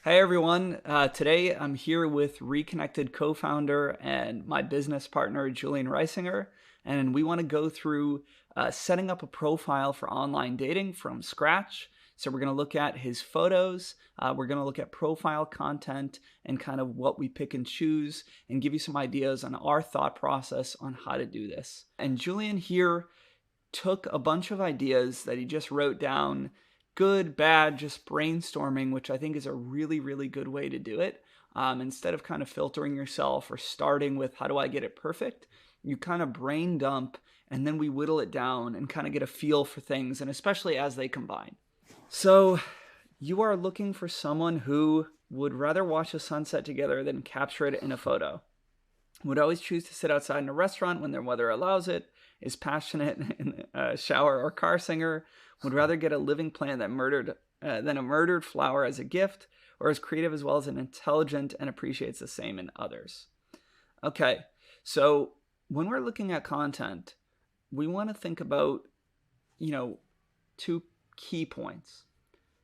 Hey everyone, today I'm here with Reconnected co-founder and my business partner Julian Reisinger, and we want to go through setting up a profile for online dating from scratch. So we're going to look at his photos, we're going to look at profile content and kind of what we pick and choose and give you some ideas on our thought process on how to do this. And Julian here took a bunch of ideas that he just wrote down, good, bad, just brainstorming, which I think is a really, really good way to do it. Instead of kind of filtering yourself or starting with how do I get it perfect, you kind of brain dump and then we whittle it down and kind of get a feel for things, and especially as they combine. So you are looking for someone who would rather watch a sunset together than capture it in a photo. Would always choose to sit outside in a restaurant when their weather allows it, is passionate in a shower or car singer, would rather get a living plant than a murdered flower as a gift, or is creative as well as an intelligent and appreciates the same in others. Okay, so when we're looking at content, we want to think about, two key points.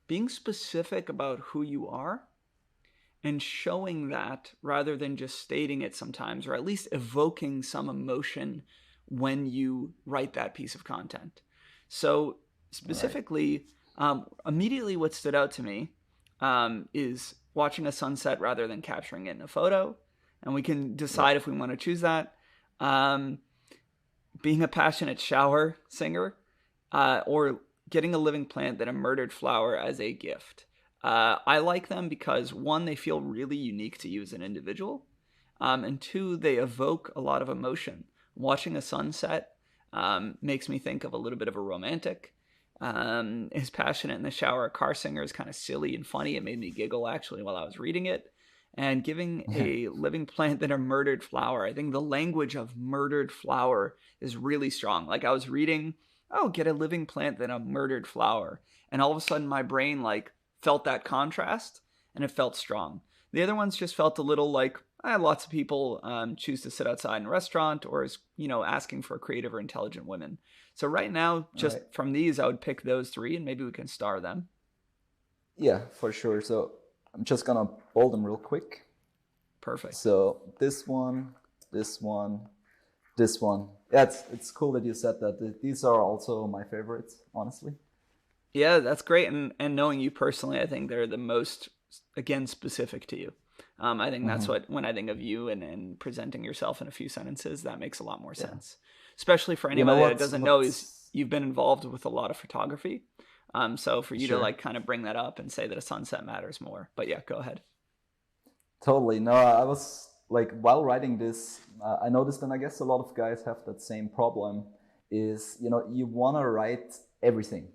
Being specific about who you are and showing that rather than just stating it sometimes, or at least evoking some emotion when you write that piece of content. So specifically, immediately what stood out to me is watching a sunset rather than capturing it in a photo. And we can decide if we want to choose that. Being a passionate shower singer, or getting a living plant than a murdered flower as a gift. I like them because, one, they feel really unique to you as an individual. And two, they evoke a lot of emotion. Watching a sunset makes me think of a little bit of a romantic. Is passionate in the shower. Car singer is kind of silly and funny. It made me giggle actually while I was reading it. And giving a living plant than a murdered flower. I think the language of murdered flower is really strong. Like I was reading, get a living plant than a murdered flower. And all of a sudden my brain felt that contrast and it felt strong. The other ones just felt a little like lots of people choose to sit outside in a restaurant or is, asking for creative or intelligent women. So right now, just from these, I would pick those three and maybe we can star them. Yeah, for sure. So I'm just gonna bold them real quick. Perfect. So this one, this one, this one. Yeah, it's cool that you said that. These are also my favorites, honestly. Yeah, that's great. And knowing you personally, I think they're the most, again, specific to you. I think that's what, when I think of you and presenting yourself in a few sentences, that makes a lot more sense. Especially for anybody that doesn't know, is you've been involved with a lot of photography. So for you to kind of bring that up and say that a sunset matters more. But yeah, go ahead. Totally. No, I was while writing this, I noticed, and I guess a lot of guys have that same problem, is, you want to write everything.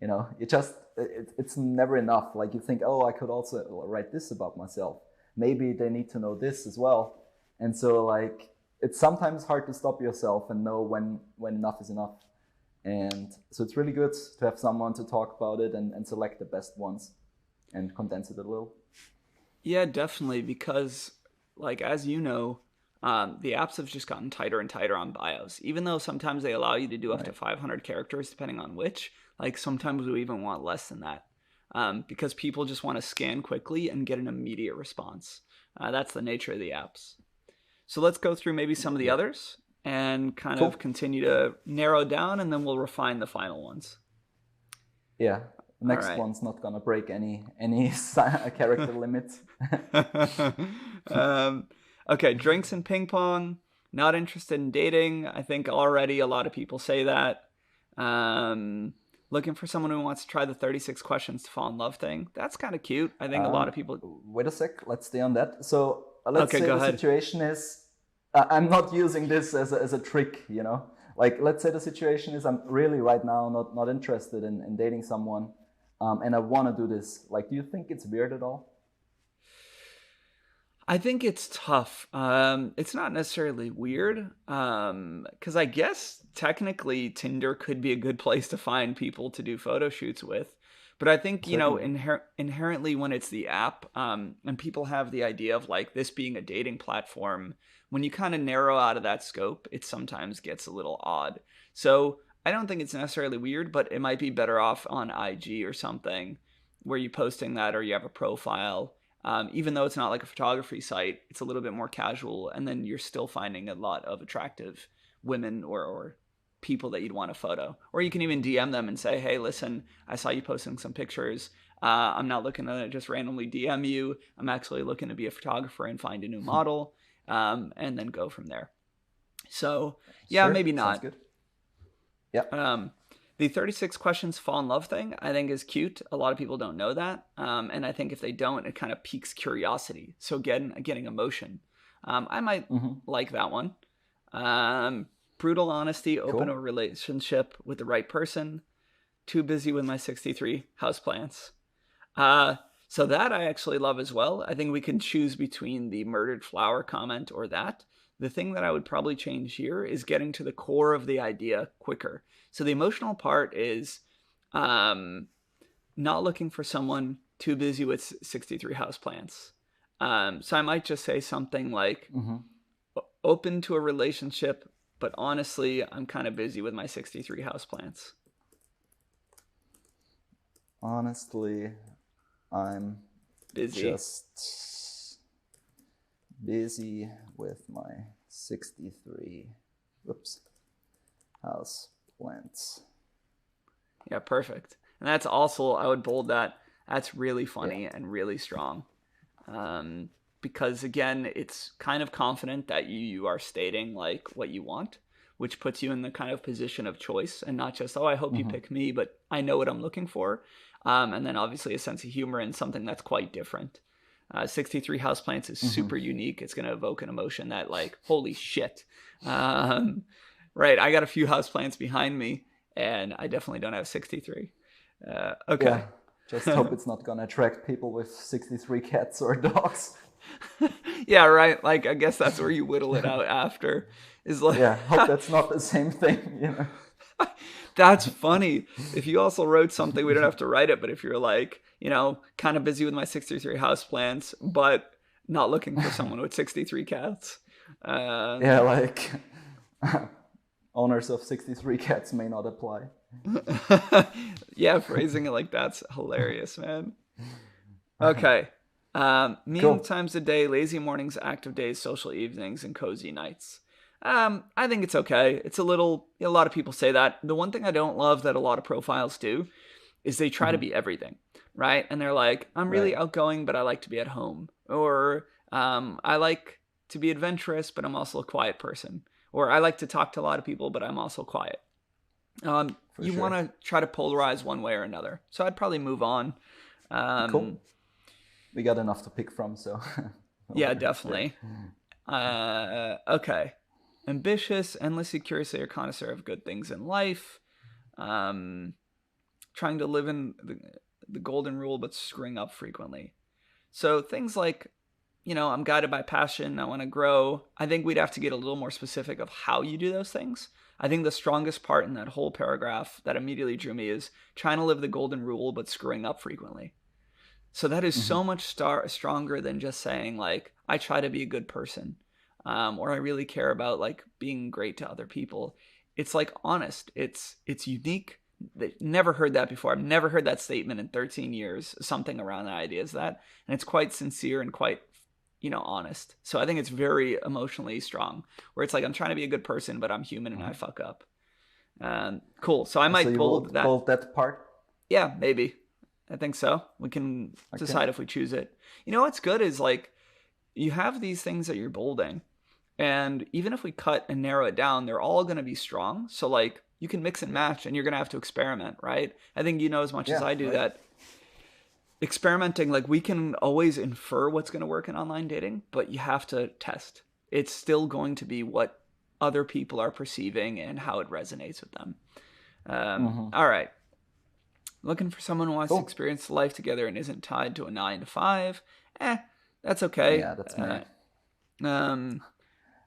It's never enough. Like you think, I could also write this about myself. Maybe they need to know this as well. And so it's sometimes hard to stop yourself and know when enough is enough. And so it's really good to have someone to talk about it and select the best ones and condense it a little. Yeah, definitely. Because as you know, the apps have just gotten tighter and tighter on bios. Even though sometimes they allow you to do up to 500 characters, depending on which, sometimes we even want less than that. Because people just want to scan quickly and get an immediate response. That's the nature of the apps. So let's go through maybe some of the others and kind of continue to narrow down, and then we'll refine the final ones. Yeah, the next one's not gonna break any character limit. Okay, drinks and ping pong. Not interested in dating. I think already a lot of people say that. Looking for someone who wants to try the 36 questions to fall in love thing. That's kind of cute. I think a lot of people... Wait a sec. Let's stay on that. So let's say the situation is... I'm not using this as a trick, let's say the situation is I'm really right now not interested in dating someone, and I want to do this. Do you think it's weird at all? I think it's tough. It's not necessarily weird, because I guess technically Tinder could be a good place to find people to do photo shoots with. But I think, inherently when it's the app, and people have the idea of this being a dating platform, when you kind of narrow out of that scope, it sometimes gets a little odd. So I don't think it's necessarily weird, but it might be better off on IG or something where you're posting that, or you have a profile Even though it's not like a photography site, it's a little bit more casual, and then you're still finding a lot of attractive women or people that you'd want a photo. Or you can even DM them and say, hey, listen, I saw you posting some pictures. I'm not looking to just randomly DM you. I'm actually looking to be a photographer and find a new model, and then go from there. So yeah, Sure. maybe Sounds not. good. Yep. The 36 questions fall in love thing, I think, is cute. A lot of people don't know that. And I think if they don't, it kind of piques curiosity. So getting emotion. I might like that one. Brutal honesty, open Cool. a relationship with the right person. Too busy with my 63 houseplants. So that I actually love as well. I think we can choose between the murdered flower comment or that. The thing that I would probably change here is getting to the core of the idea quicker. So the emotional part is not looking for someone, too busy with 63 houseplants. So I might just say something like, open to a relationship, but honestly, I'm kind of busy with my 63 houseplants. Honestly, I'm Busy. just busy with my 63 house plants. Yeah, perfect. And that's also, I would bold that. That's really funny and really strong. Because again, it's kind of confident that you are stating like what you want, which puts you in the kind of position of choice and not just, oh, I hope you pick me, but I know what I'm looking for. And then obviously a sense of humor and something that's quite different. 63 houseplants is super unique. It's going to evoke an emotion that like, holy shit. Right. I got a few houseplants behind me and I definitely don't have 63. Okay. Yeah, just hope it's not gonna attract people with 63 cats or dogs. Yeah, right. Like, I guess that's where you whittle it out after. Is like, Yeah, hope that's not the same thing, you know. That's funny. If you also wrote something, we don't have to write it, but if you're like, kind of busy with my 63 houseplants, but not looking for someone with 63 cats. Yeah, like owners of 63 cats may not apply. Yeah, phrasing it like that's hilarious, man. Okay. Meeting Cool. times a day, lazy mornings, active days, social evenings, and cozy nights. I think it's okay. It's a lot of people say that. The one thing I don't love that a lot of profiles do is they try to be everything, right? And they're like, I'm really Right. outgoing, but I like to be at home. Or I like to be adventurous, but I'm also a quiet person. Or I like to talk to a lot of people, but I'm also quiet. You sure. want to try to polarize one way or another. So I'd probably move on. Cool. We got enough to pick from, so. Yeah, definitely. Okay. Ambitious, endlessly curious, or connoisseur of good things in life. Trying to live in the golden rule, but screwing up frequently. So things like, I'm guided by passion, I want to grow. I think we'd have to get a little more specific of how you do those things. I think the strongest part in that whole paragraph that immediately drew me is trying to live the golden rule, but screwing up frequently. So that is so much stronger than just saying like, I try to be a good person, or I really care about like being great to other people. It's like honest. It's unique. Never heard that before. I've never heard that statement in 13 years. Something around that idea is that, and it's quite sincere and quite, honest. So I think it's very emotionally strong. Where it's like I'm trying to be a good person, but I'm human and I fuck up. Cool. So I might So you bold that. bold that part? Yeah, maybe. I think so. We can decide if we choose it. What's good is like you have these things that you're bolding, and even if we cut and narrow it down, they're all going to be strong. So like you can mix and match, and you're going to have to experiment, right? I think as much as I do that experimenting, like we can always infer what's going to work in online dating, but you have to test. It's still going to be what other people are perceiving and how it resonates with them. All right. Looking for someone who wants to experience life together and isn't tied to a 9 to 5. That's okay. Yeah, that's me.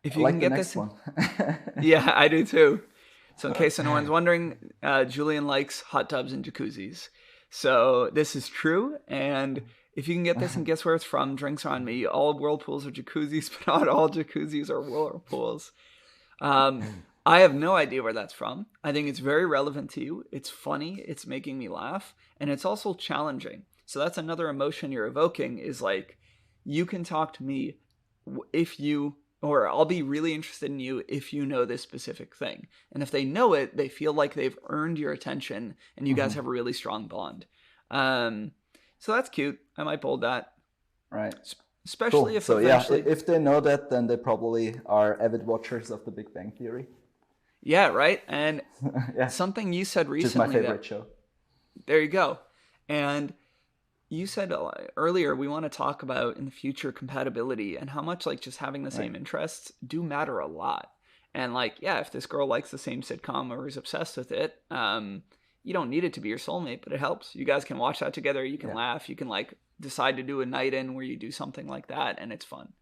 If I you like can the get next this, one. yeah, I do too. So in case anyone's wondering, Julian likes hot tubs and jacuzzis. So this is true. And if you can get this and guess where it's from, drinks are on me. All whirlpools are jacuzzis, but not all jacuzzis are whirlpools. I have no idea where that's from. I think it's very relevant to you. It's funny. It's making me laugh. And it's also challenging. So that's another emotion you're evoking is like, you can talk to me if you, or I'll be really interested in you if you know this specific thing. And if they know it, they feel like they've earned your attention and you guys have a really strong bond. So that's cute. I might bold that. Right. Especially cool. if so eventually... if they know that, then they probably are avid watchers of The Big Bang Theory. Yeah, right? And yeah. something you said recently... Which is my favorite show. There you go. And you said earlier we want to talk about in the future compatibility and how much like just having the same interests do matter a lot. And like, yeah, if this girl likes the same sitcom or is obsessed with it, you don't need it to be your soulmate, but it helps. You guys can watch that together. You can laugh. You can like decide to do a night in where you do something like that, and it's fun.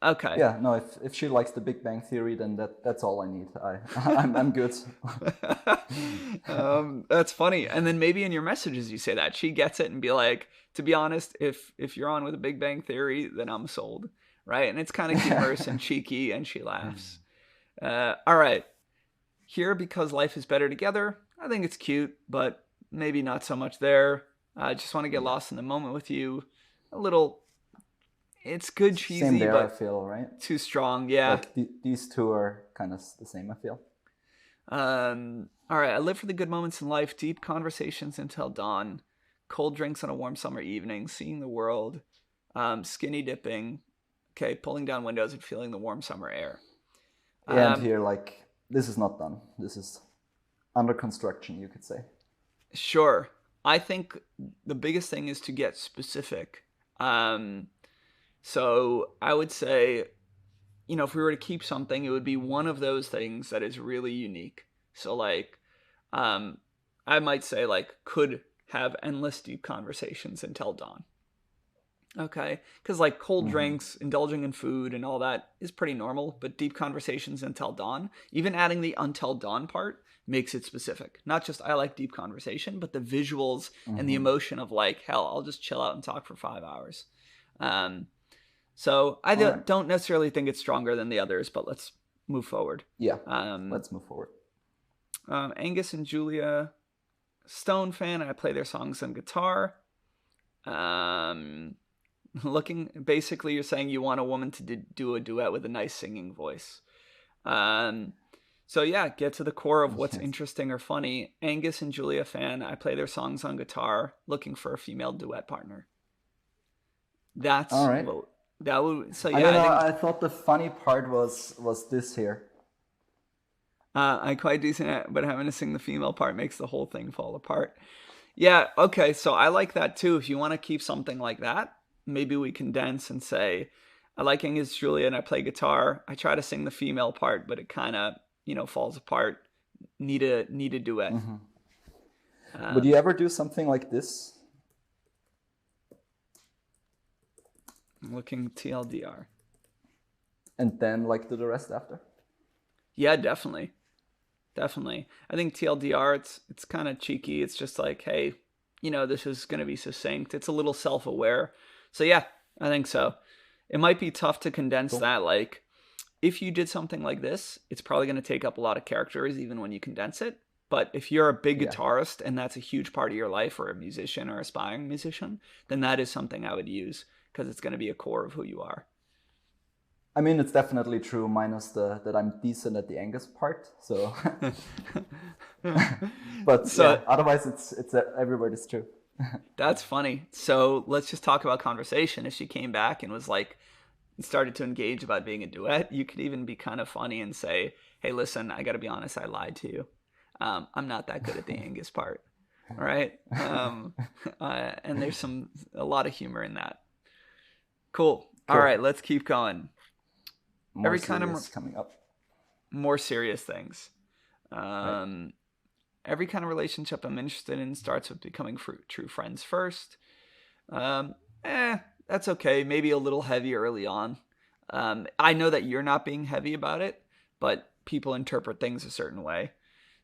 Okay. Yeah, no, if she likes The Big Bang Theory, then that's all I need. I'm good. That's funny. And then maybe in your messages you say that she gets it and be like, to be honest, if you're on with a Big Bang Theory, then I'm sold, right? And it's kind of humorous and cheeky, and she laughs. All right. Here, because life is better together, I think it's cute, but maybe not so much there. I just want to get lost in the moment with you. A little... It's good cheesy, same there, but I feel, right? Too strong, yeah. Like these two are kind of the same, I feel. All right, I live for the good moments in life, deep conversations until dawn, cold drinks on a warm summer evening, seeing the world, skinny dipping, okay, pulling down windows and feeling the warm summer air. And here, like, this is not done. This is under construction, you could say. Sure. I think the biggest thing is to get specific. So I would say, you know, if we were to keep something, it would be one of those things that is really unique. So like, I might say like, could have endless deep conversations until dawn. Okay. Because like cold drinks, indulging in food and all that is pretty normal, but deep conversations until dawn, even adding the until dawn part makes it specific. Not just I like deep conversation, but the visuals and the emotion of like, hell, I'll just chill out and talk for 5 hours. So I don't necessarily think it's stronger than the others, but let's move forward. Yeah, let's move forward. Angus and Julia, Stone fan. I play their songs on guitar. Basically, you're saying you want a woman to do a duet with a nice singing voice. So yeah, get to the core of what's interesting or funny. Angus and Julia fan. I play their songs on guitar. Looking for a female duet partner. That's all right. That would so yeah. I thought the funny part was this here. I'm quite decent at, but having to sing the female part makes the whole thing fall apart. Yeah, okay, so I like that too. If you want to keep something like that, maybe we condense and say, I like Angus Julia and I play guitar. I try to sing the female part, but it kind of, falls apart. Need a duet. Would you ever do something like this? I'm looking TLDR. And then like do the rest after? Yeah, definitely. I think TLDR, it's kind of cheeky. It's just like, hey, this is going to be succinct. It's a little self-aware. So yeah, I think so. It might be tough to condense that. Like, if you did something like this, it's probably going to take up a lot of characters even when you condense it. But if you're a big guitarist and that's a huge part of your life, or a musician or aspiring musician, then that is something I would use because it's going to be a core of who you are. I mean, it's definitely true, minus that I'm decent at the Angus part. So, but otherwise, it's everywhere it's true. That's funny. So let's just talk about conversation. If she came back and was like, started to engage about being a duet, you could even be kind of funny and say, "Hey, listen, I got to be honest, I lied to you. I'm not that good at the Angus part." All right, and there's a lot of humor in that. Cool. All right, let's keep going. More coming up. More serious things. Every kind of relationship I'm interested in starts with becoming true friends first. That's okay. Maybe a little heavy early on. I know that you're not being heavy about it, but people interpret things a certain way.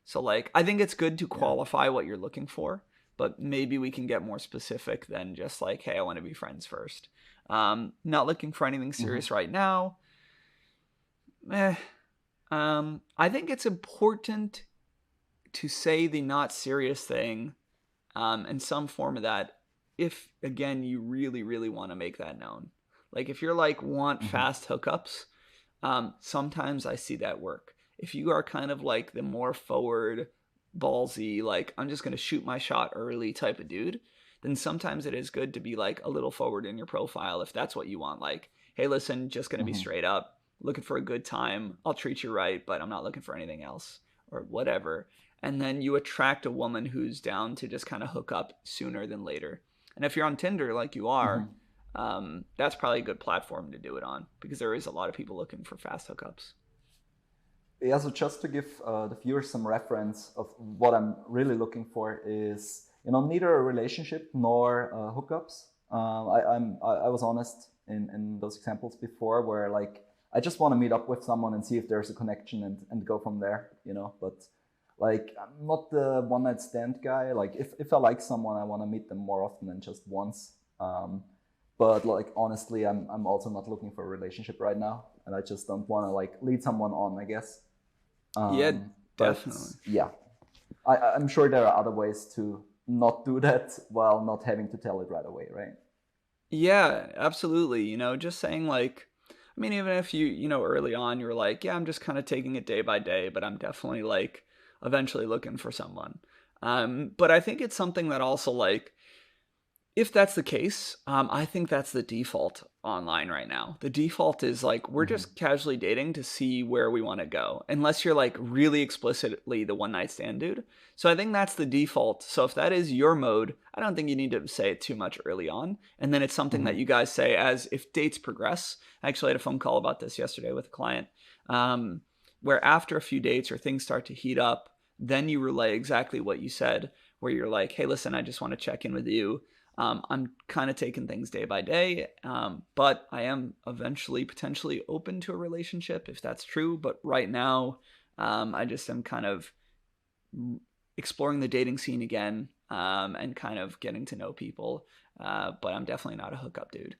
So like, I think it's good to qualify what you're looking for, but maybe we can get more specific than just like, hey, I want to be friends first. Not looking for anything serious right now. I think it's important to say the not serious thing, and some form of that if, again, you really, really want to make that known. Like if you're like want Mm-hmm. fast hookups, sometimes I see that work. If you are kind of like the more forward, ballsy, like I'm just going to shoot my shot early type of dude, then sometimes it is good to be like a little forward in your profile if that's what you want. Like, hey, listen, just going to be Mm-hmm. straight up, looking for a good time. I'll treat you right, but I'm not looking for anything else or whatever. And then you attract a woman who's down to just kind of hook up sooner than later. And if you're on Tinder like you are, Mm-hmm. that's probably a good platform to do it on because there is a lot of people looking for fast hookups. Yeah, so just to give the viewers some reference of what I'm really looking for is, neither a relationship nor hookups. I was honest in those examples before where like I just want to meet up with someone and see if there's a connection and go from there, But like I'm not the one night stand guy. Like if I like someone, I want to meet them more often than just once. But like honestly, I'm also not looking for a relationship right now, and I just don't want to like lead someone on, I guess. Yeah, But definitely. yeah, I'm sure there are other ways to not do that while not having to tell it right away, right? Yeah, absolutely. Just saying like, I mean, even if early on you were like, yeah, I'm just kind of taking it day by day, but I'm definitely like eventually looking for someone. But I think it's something that also like, if that's the case, I think that's the default online right now. The default is like we're Mm-hmm. just casually dating to see where we want to go, unless you're like really explicitly the one night stand dude. So I think that's the default. So if that is your mode, I don't think you need to say it too much early on. And then it's something Mm-hmm. that you guys say as if dates progress. I actually had a phone call about this yesterday with a client, um, where after a few dates or things start to heat up, then you relay exactly what you said, where you're like, hey, listen, I just want to check in with you. I'm kind of taking things day by day, but I am eventually potentially open to a relationship if that's true. But right now, I just am kind of exploring the dating scene again and kind of getting to know people. But I'm definitely not a hookup dude.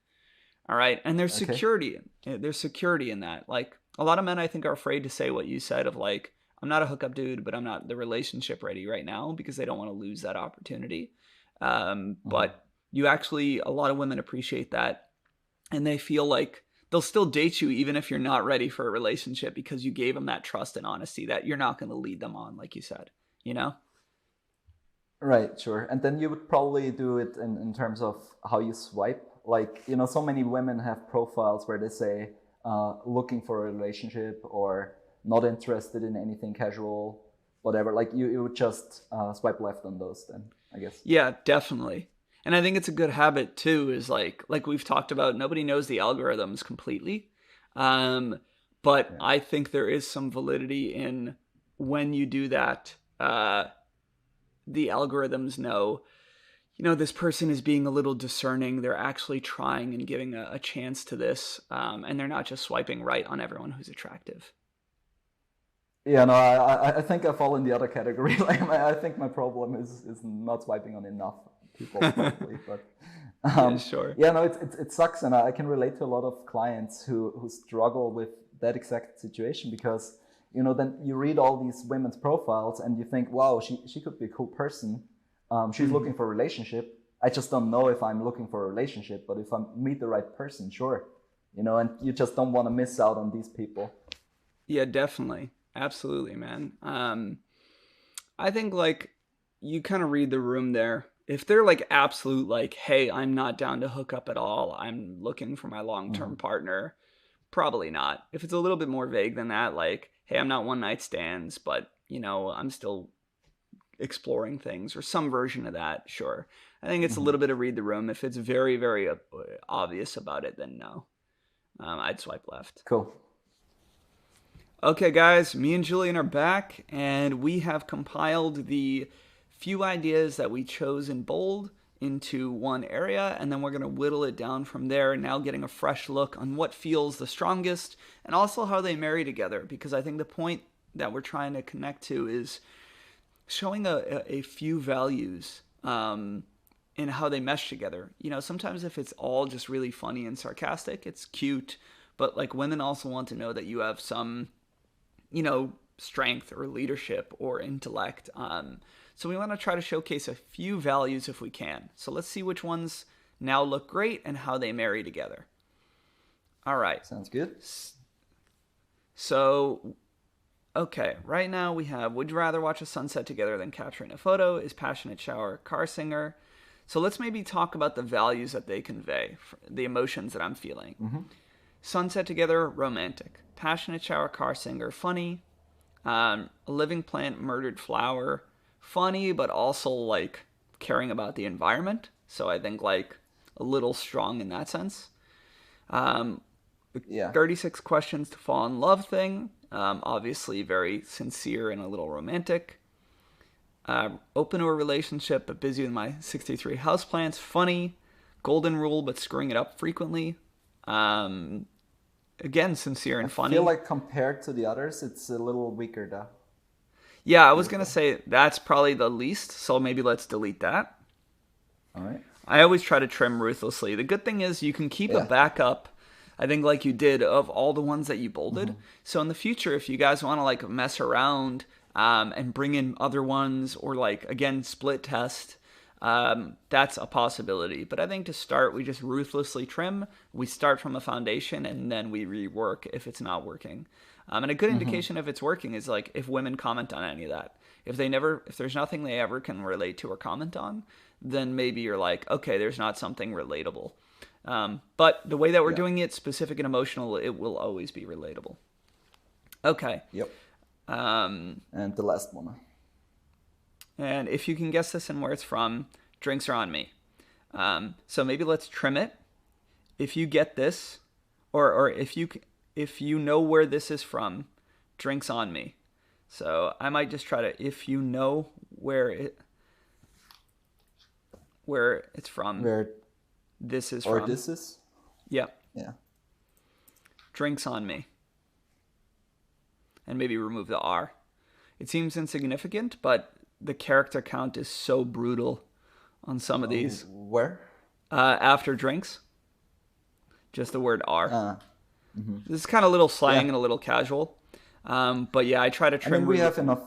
All right, and there's Okay. security. There's security in that. Like a lot of men, I think, are afraid to say what you said of like, I'm not a hookup dude, but I'm not the relationship ready right now because they don't want to lose that opportunity. Mm-hmm. But you actually, a lot of women appreciate that, and they feel like they'll still date you even if you're not ready for a relationship because you gave them that trust and honesty that you're not going to lead them on, like you said. You know? Right, sure. And then you would probably do it in terms of how you swipe. Like, so many women have profiles where they say looking for a relationship or not interested in anything casual, whatever. Like, you would just swipe left on those then, I guess. Yeah, definitely. And I think it's a good habit too, is like we've talked about, nobody knows the algorithms completely. Um, but Yeah. I think there is some validity in when you do that, the algorithms know, this person is being a little discerning. They're actually trying and giving a chance to this. And they're not just swiping right on everyone who's attractive. Yeah, no, I think I fall in the other category. Like, I think my problem is not swiping on enough people, probably. But Yeah, sure. yeah, no, it sucks, and I can relate to a lot of clients who struggle with that exact situation because then you read all these women's profiles and you think, wow, she could be a cool person. She's Mhm. looking for a relationship. I just don't know if I'm looking for a relationship, but if I meet the right person, sure. And you just don't want to miss out on these people. Yeah, definitely. Absolutely, man. I think like you kind of read the room there. If they're like absolute, like, hey, I'm not down to hook up at all, I'm looking for my long Mm-hmm. term partner, probably not. If it's a little bit more vague than that, like, hey, I'm not one night stands, but, I'm still exploring things or some version of that, sure. I think it's a Mm-hmm. little bit of read the room. If it's very, very obvious about it, then no. I'd swipe left. Cool. Okay, guys, me and Julian are back, and we have compiled the few ideas that we chose in bold into one area, and then we're going to whittle it down from there, now getting a fresh look on what feels the strongest and also how they marry together. Because I think the point that we're trying to connect to is showing a few values in how they mesh together. Sometimes if it's all just really funny and sarcastic, it's cute, but like women also want to know that you have some strength or leadership or intellect. So we want to try to showcase a few values if we can. So let's see which ones now look great and how they marry together. All right. Sounds good. So, okay, right now we have, would you rather watch a sunset together than capturing a photo? Is passionate shower car singer? So let's maybe talk about the values that they convey, the emotions that I'm feeling. Mm-hmm. Sunset together, romantic. Passionate shower car singer, funny. A living plant, murdered flower, funny, but also like caring about the environment. So I think like a little strong in that sense. Yeah. 36 questions to fall in love thing. Obviously very sincere and a little romantic. Open to a relationship, but busy with my 63 houseplants. Funny. Golden rule, but screwing it up frequently. Again, sincere and funny. I feel like compared to the others, it's a little weaker though. Yeah, I was going to say that's probably the least, so maybe let's delete that. All right. I always try to trim ruthlessly. The good thing is you can keep a backup, I think like you did, of all the ones that you bolded. Mm-hmm. So in the future, if you guys want to like mess around and bring in other ones or like, again, split test, that's a possibility. But I think to start, we just ruthlessly trim. We start from a foundation and then we rework if it's not working. And a good indication if it's working is like if women comment on any of that. If there's nothing they ever can relate to or comment on, then maybe you're like, okay, there's not something relatable. But the way that we're doing it, specific and emotional, it will always be relatable. Okay. Yep. And the last one. And if you can guess this and where it's from, drinks are on me. So maybe let's trim it. If you get this, or if you know where this is from, drinks on me. So I might just try to, if you know where it's from, where this is or from. Or this is? Yeah. Yeah. Drinks on me. And maybe remove the R. It seems insignificant, but the character count is so brutal on some of these. Where? After drinks. Just the word R. Mm-hmm. This is kind of a little slang and a little casual. But yeah, I try to trim. I mean, we have enough.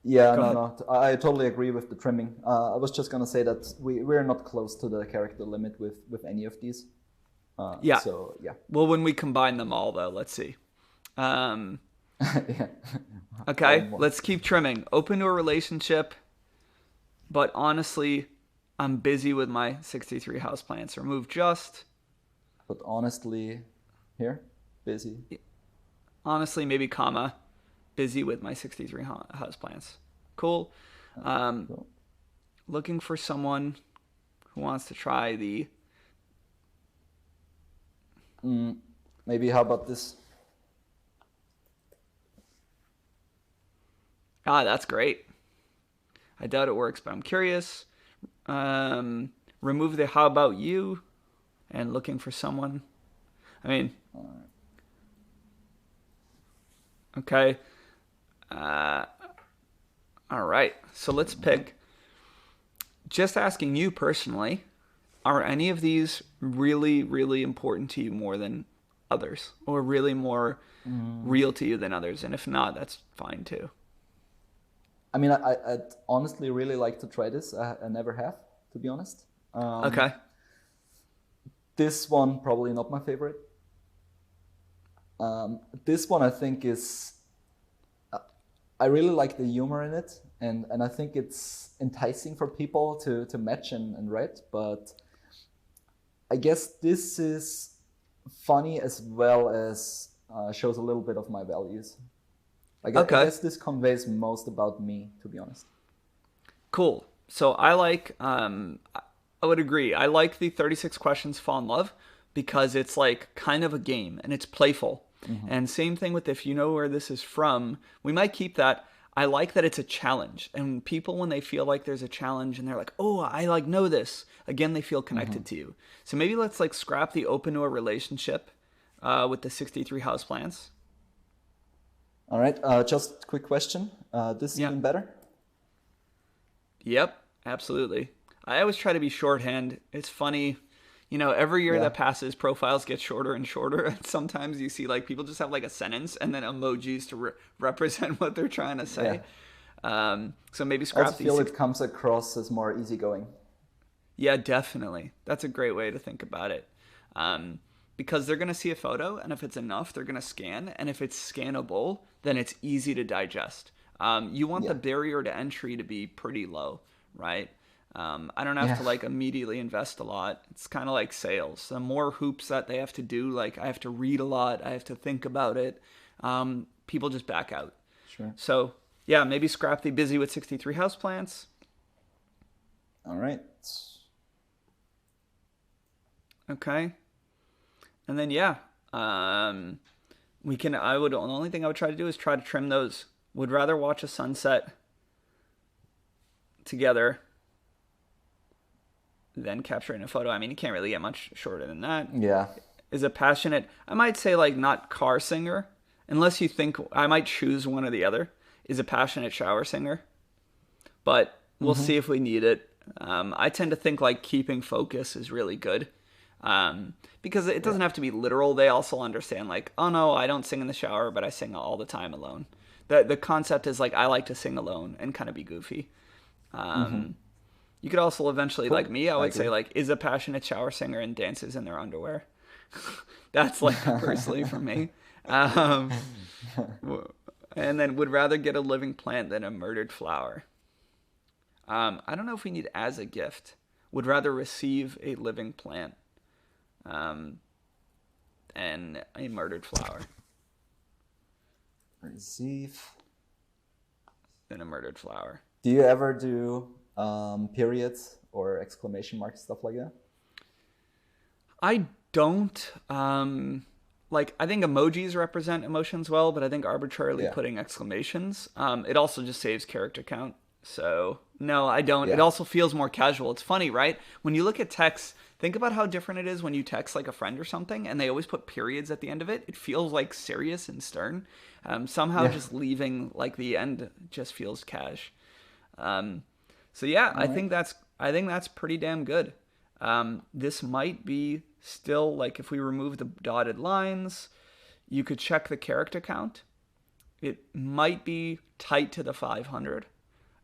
Yeah, no. I totally agree with the trimming. I was just going to say that we're not close to the character limit with any of these. Yeah. So, yeah. Well, when we combine them all, though, let's see. Yeah. Okay, let's keep trimming. Open to a relationship, but honestly, I'm busy with my 63 houseplants. Remove just. But honestly, here, busy. Honestly, maybe comma, busy with my 63 houseplants. Cool. Cool. Looking for someone who wants to try the. Maybe how about this? That's great. I doubt it works, but I'm curious. Remove the how about you and looking for someone. I mean, okay. All right. So let's pick. Just asking you personally, are any of these really, really important to you more than others, or really more real to you than others? And if not, that's fine too. I mean, I'd honestly really like to try this. I never have, to be honest. Okay. This one, probably not my favorite. This one, I think, is... I really like the humor in it. And I think it's enticing for people to match and write. But I guess this is funny as well as shows a little bit of my values. I guess this conveys most about me, to be honest. Cool. So I like, I would agree. I like the 36 questions fall in love because it's like kind of a game and it's playful. Mm-hmm. And same thing with if you know where this is from, we might keep that. I like that it's a challenge. And people, when they feel like there's a challenge and they're like, oh, I like know this, again, they feel connected to you. So maybe let's like scrap the open to a relationship with the 63 houseplants. All right. Just a quick question. This is even better? Yep, absolutely. I always try to be shorthand. It's funny. You know, every year that passes, profiles get shorter and shorter. And sometimes you see like people just have like a sentence and then emojis to represent what they're trying to say. So maybe I scrap also these. feel it comes across as more easygoing. Yeah, definitely. That's a great way to think about it. Because they're going to see a photo, and if it's enough, they're going to scan. And if it's scannable, then it's easy to digest. You want Yeah. the barrier to entry to be pretty low, right? I don't have Yeah. to like immediately invest a lot. It's kind of like sales. The more hoops that they have to do, like I have to read a lot, I have to think about it. People just back out. Sure. So yeah, maybe scrap the busy with 63 houseplants. All right. Okay. And then yeah, we can. I would. The only thing I would try to do is try to trim those. Would rather watch a sunset together than capturing a photo. I mean, you can't really get much shorter than that. Yeah. Is a passionate. I might say like not car singer, unless you think I might choose one or the other. Is a passionate shower singer, but we'll see if we need it. I tend to think like keeping focus is really good. Because it doesn't have to be literal. They also understand like, oh no, I don't sing in the shower, but I sing all the time alone. The concept is like I like to sing alone and kind of be goofy. You could also eventually, Cool. like me, I would say agree. like is a passionate shower singer and dances in their underwear. That's like personally for me. Um, and then would rather get a living plant than a murdered flower. I don't know if we need as a gift. Would rather receive a living plant and a murdered flower Receive. than a murdered flower. Do you ever do periods or exclamation marks, stuff like that? I don't. Like, I think emojis represent emotions well, but I think arbitrarily Yeah. putting exclamations, it also just saves character count. So, no, I don't. It Yeah. also feels more casual. It's funny, right? When you look at text, think about how different it is when you text like a friend or something and they always put periods at the end of it. It feels like serious and stern. Somehow Yeah. just leaving like the end just feels cash. So yeah, I think that's pretty damn good. This might be still like if we remove the dotted lines, you could check the character count. It might be tight to the 500.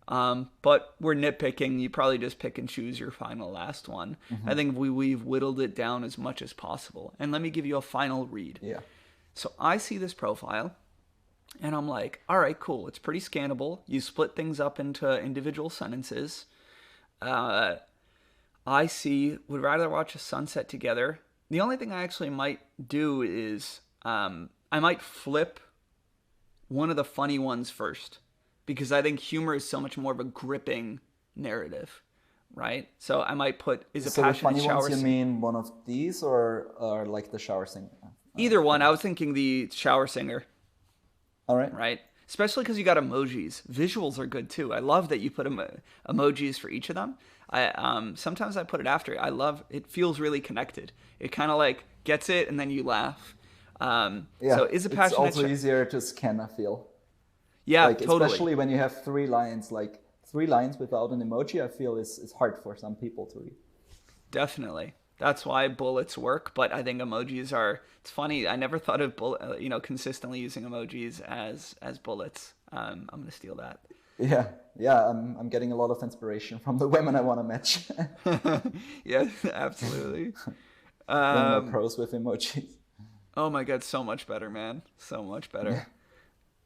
But we're nitpicking. You probably just pick and choose your final last one. I think we've whittled it down as much as possible. And let me give you a final read. Yeah. So I see this profile and I'm like, all right, cool. It's pretty scannable. You split things up into individual sentences. I see, would rather watch a sunset together. The only thing I actually might do is I might flip one of the funny ones first because I think humor is so much more of a gripping narrative, right? So I might put, is a So the passionate funny shower ones, you mean one of these or like the shower thing? Either one. I was thinking the shower singer, All right. right? Especially because you got emojis. Visuals are good too. I love that you put emojis for each of them. Sometimes I put it after. I love it. Feels really connected. It kind of like gets it, and then you laugh. Yeah. So is a It's passionate. also easier to scan, I feel. Yeah, Like totally. especially when you have 3 lines, like 3 lines without an emoji, I feel is hard for some people to read. Definitely. That's why bullets work, but I think emojis are. It's funny. I never thought of consistently using emojis as bullets. I'm gonna steal that. Yeah. I'm getting a lot of inspiration from the women I want to match. Yeah, absolutely. Doing my pros with emojis. Oh my god, so much better, man. So much better.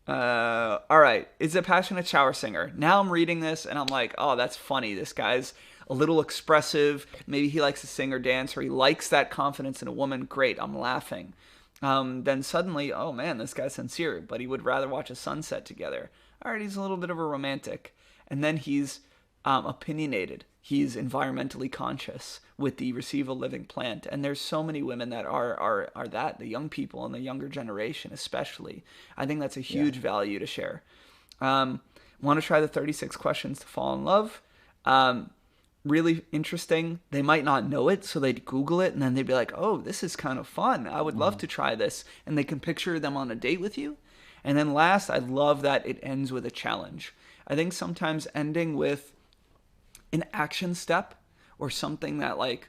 All right. Is a passionate shower singer. Now I'm reading this and I'm like, oh, that's funny. This guy's a little expressive. Maybe he likes to sing or dance, or he likes that confidence in a woman. Great. I'm laughing. Then suddenly, oh man, this guy's sincere, but he would rather watch a sunset together. All right. He's a little bit of a romantic. And then he's opinionated. He's environmentally conscious with the receive a living plant. And there's so many women that are that, the young people and the younger generation especially. I think that's a huge value to share. Want to try the 36 questions to fall in love? Really interesting. They might not know it, so they'd Google it and then they'd be like, oh, this is kind of fun. I would love to try this. And they can picture them on a date with you. And then last, I love that it ends with a challenge. I think sometimes ending with an action step or something that like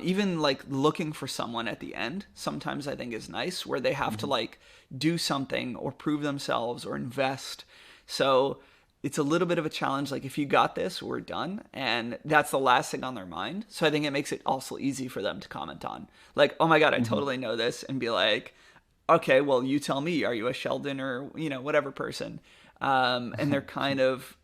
even like looking for someone at the end sometimes I think is nice, where they have to like do something or prove themselves or invest. So it's a little bit of a challenge. Like if you got this, we're done. And that's the last thing on their mind. So I think it makes it also easy for them to comment on. Like, oh my God, I Hmm. totally know this. And be like, okay, well, you tell me, are you a Sheldon or, whatever person? And they're kind of,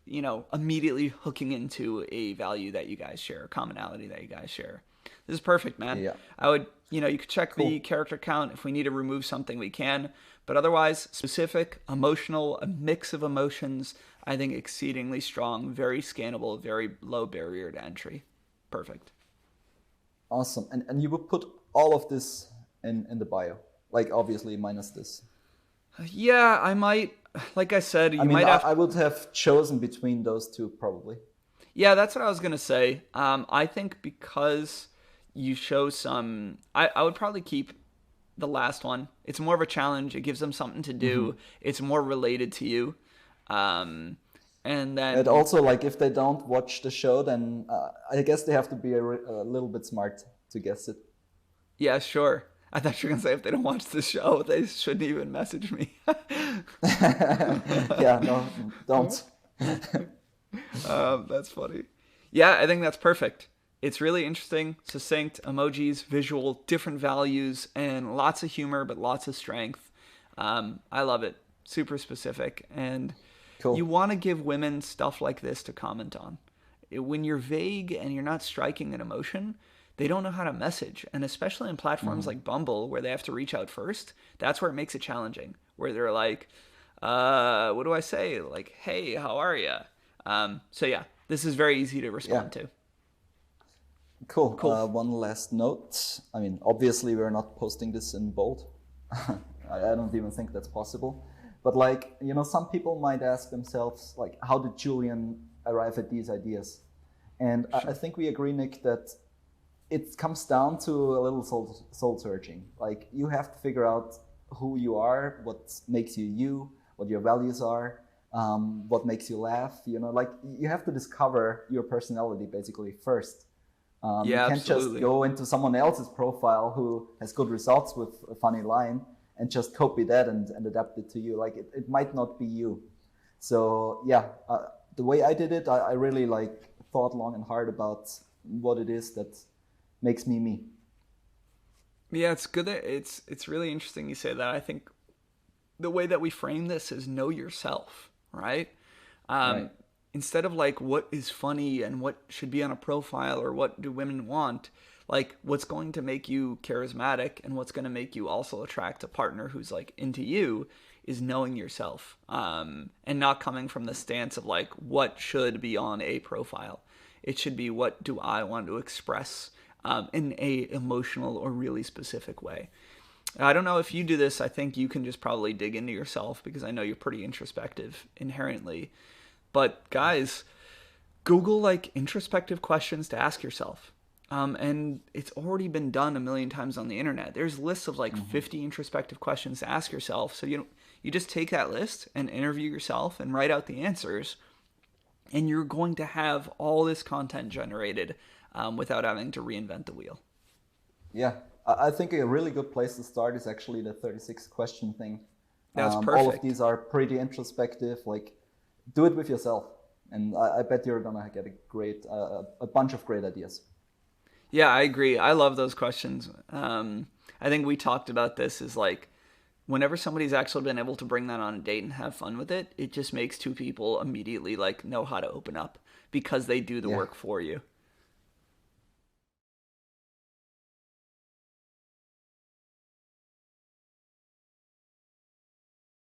immediately hooking into a value that you guys share, a commonality that you guys share. This is perfect, man. Yeah, I would, you could check the cool. character count. If we need to remove something, we can. But otherwise, specific, emotional, a mix of emotions, I think exceedingly strong, very scannable, very low barrier to entry. Perfect. Awesome. And you would put all of this in the bio, like obviously minus this. Yeah, I might, like I said, I you mean, might have. I would have chosen between those two probably. Yeah, that's what I was gonna say. I think because you show some, I would probably keep the last one. It's more of a challenge. It gives them something to Hmm. do. It's more related to you. Um, and And then, also, like, if they don't watch the show, then I guess they have to be a little bit smart to guess it. yeah, sure. I thought you were gonna say if they don't watch the show, they shouldn't even message me. Yeah, no, don't. That's funny. Yeah, I think that's perfect. It's really interesting, succinct, emojis, visual, different values, and lots of humor, but lots of strength. I love it. Super specific. And you Cool. want to give women stuff like this to comment on. When you're vague and you're not striking an emotion, they don't know how to message. And especially in platforms Hmm. like Bumble, where they have to reach out first, that's where it makes it challenging. Where they're like, what do I say? Like, hey, how are you? So yeah, this is very easy to Yeah, respond to. cool. Cool. One last note. I mean, obviously, we're not posting this in bold. I don't even think that's possible. But like, some people might ask themselves, like, how did Julian arrive at these ideas? And I Sure. think we agree, Nick, that it comes down to a little soul searching. Like, you have to figure out who you are, what makes you you, what your values are, what makes you laugh. Like, you have to discover your personality basically first. You Yeah, can't just absolutely. go into someone else's profile who has good results with a funny line and just copy that and adapt it to you. Like, it might not be you. So yeah, the way I did it, I really like thought long and hard about what it is that makes me me. Yeah, it's good that it's really interesting you say that. I think the way that we frame this is know yourself, right? Right. Um, Instead of like what is funny and what should be on a profile or what do women want, like what's going to make you charismatic and what's going to make you also attract a partner who's like into you is knowing yourself, and not coming from the stance of like what should be on a profile. It should be what do I want to express, in a emotional or really specific way. I don't know if you do this. I think you can just probably dig into yourself because I know you're pretty introspective inherently. But guys, Google like introspective questions to ask yourself. And it's already been done a million times on the internet. There's lists of like Hmm. 50 introspective questions to ask yourself. So you just take that list and interview yourself and write out the answers, and you're going to have all this content generated, without having to reinvent the wheel. Yeah, I think a really good place to start is actually the 36 question thing. That's All of perfect. these are pretty introspective. Like, do it with yourself, and I bet you're gonna get a bunch of great ideas. Yeah, I agree. I love those questions. I think we talked about this is like whenever somebody's actually been able to bring that on a date and have fun with it, it just makes two people immediately like know how to open up because they do the Yeah, work for you.